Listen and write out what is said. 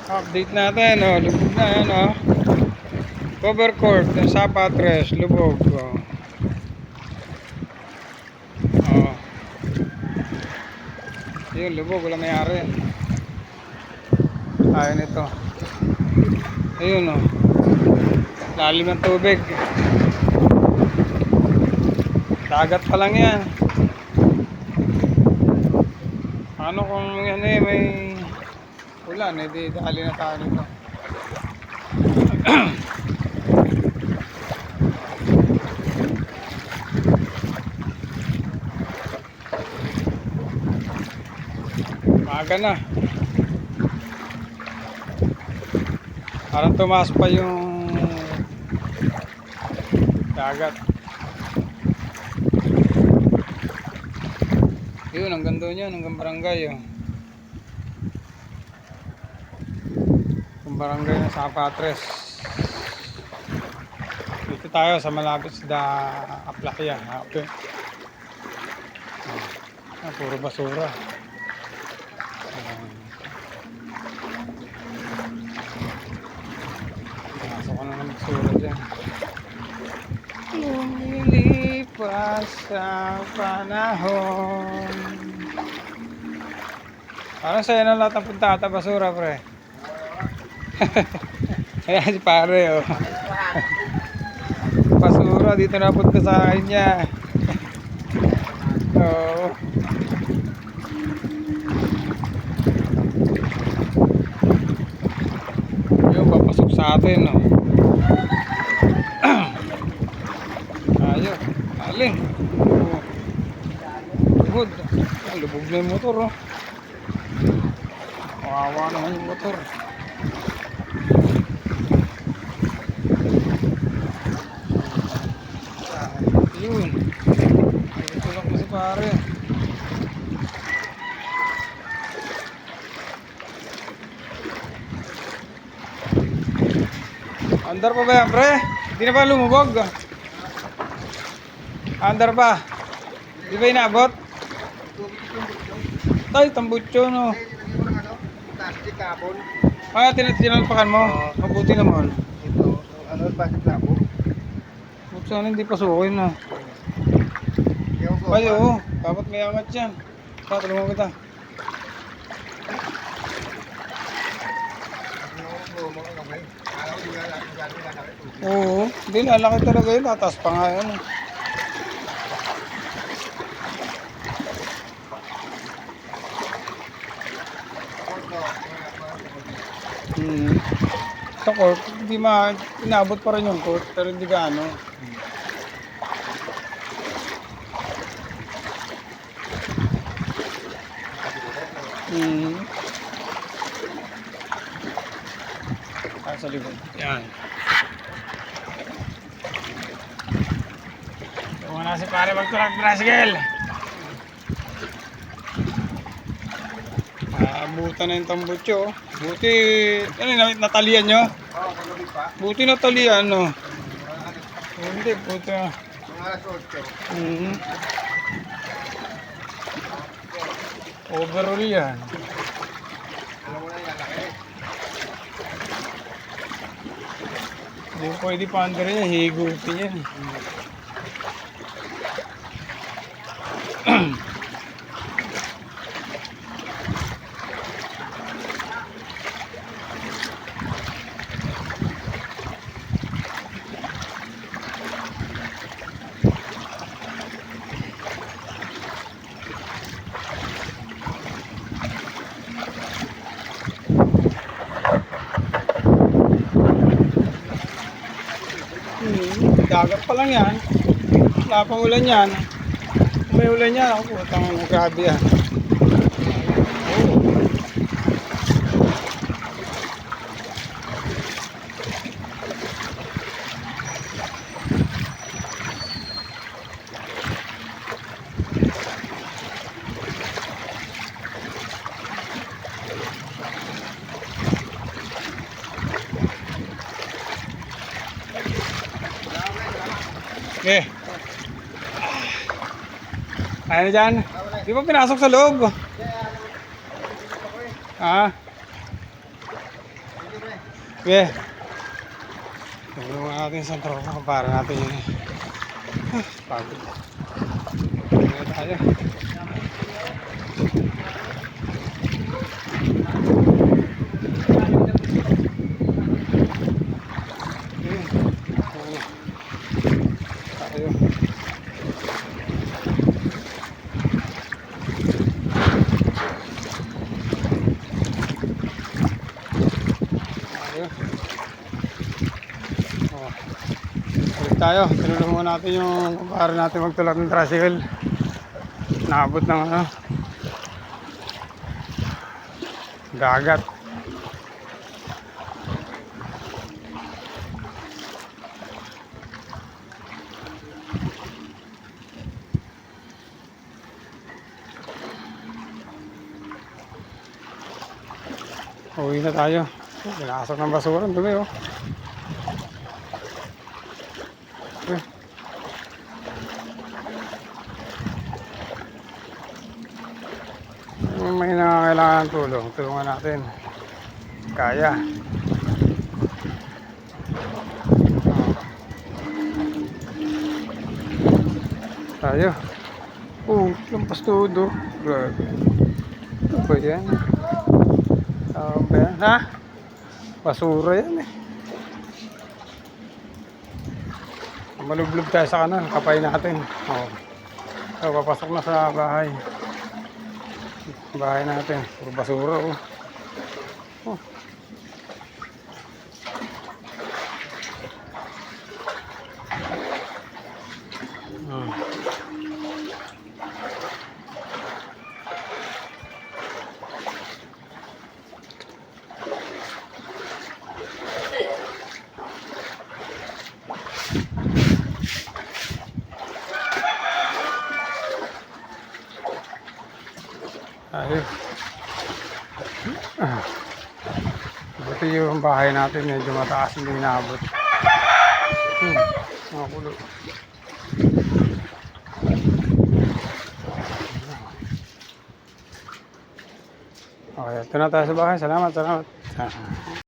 Update natin, oh. Lubog na yan, oh. Cover cord, yung sapatres, lubog, oh. Oh. Yun, lubog, wala mayari. Ayun ito. Ayun, oh. Lalim ng tubig. Dagat pa lang yan. Ano kung yan eh, may ulan, eh, di dali na tayo nito. Maaga na. Parang tumaas pa yung dagat. Yun, hanggang doon yan, hanggang barangay. Oh. Yung barangay ng Sapatres. Dito tayo sa malapit sa Aplakya. Okay. Puro basura. Pasok ko na ng basura dyan. Lumilipas sa panahon. Parang sa'yo na lahat ng punta at basura, pre. Ayan si pare, oh. Basura, dito na punta sa akin niya. Oo. Yung papasok sa atin, oh. Ayun, aling. Oh. Lubog. Lubog na yung motor, oh. Kawawa naman yung motor. Yun. Tulak mo si pare. Andar pa ba yan, pre? Hindi na ba lumubog? Andar pa? Di ba inabot? Tay, tambutso, no? Plastic kapon. Kaya tinalpakan mo? Mabuti naman. Ito, ano plastic kapon? Sana hindi pasukin na. Ay, oo. Dapat may angat yan. Tulungan kita. Oo. Hindi, lalaki talaga yun. Tatas pa nga yan. Sa court, hindi inabot pa rin yung court, pero hindi gaano. Sa likod. Yan. Tunga na si pare magtulak tricycle. Abutan na yung tambutso. Buti, ano natalian nyo? Oo, kagabi pa. Buti natalian, no? Hindi, buti na. Mga alas 8. Overall yan. Alam mo na yan, laki. Hindi pwede pa under yan, higutin yan. Dagat pa lang yan. Wala pang ulan yan. Kung may ulan yan, ako putang grabe yan. Okay. Kaya na dyan. Di ba pinasok sa loob? Ha? Okay. Tulungan natin sa tropa. Para natin yun. Pagod. Tulungan tayo. Tayo. Balik tayo. Tinulungan natin yung para natin magtulak ng tricycle. Naabot ng dagat. Uwi na tayo. Pinasok ng basura. Ang dumi oh. May nangangailangan ng tulong. Tulungan natin. Kaya. Tayo. Lampas todo. Grabe. Ano ba yan? Saan ba yan? Ha? Basura yan eh. Malublog tayo sa kanan. Kapay natin. So, papasok na sa bahay. Bahay natin. Puro basura oh. Ayun. Buti yung bahay natin medyo mataas, hindi inaabot. Mga kulo. Okay, ito na tayo sa bahay. Salamat.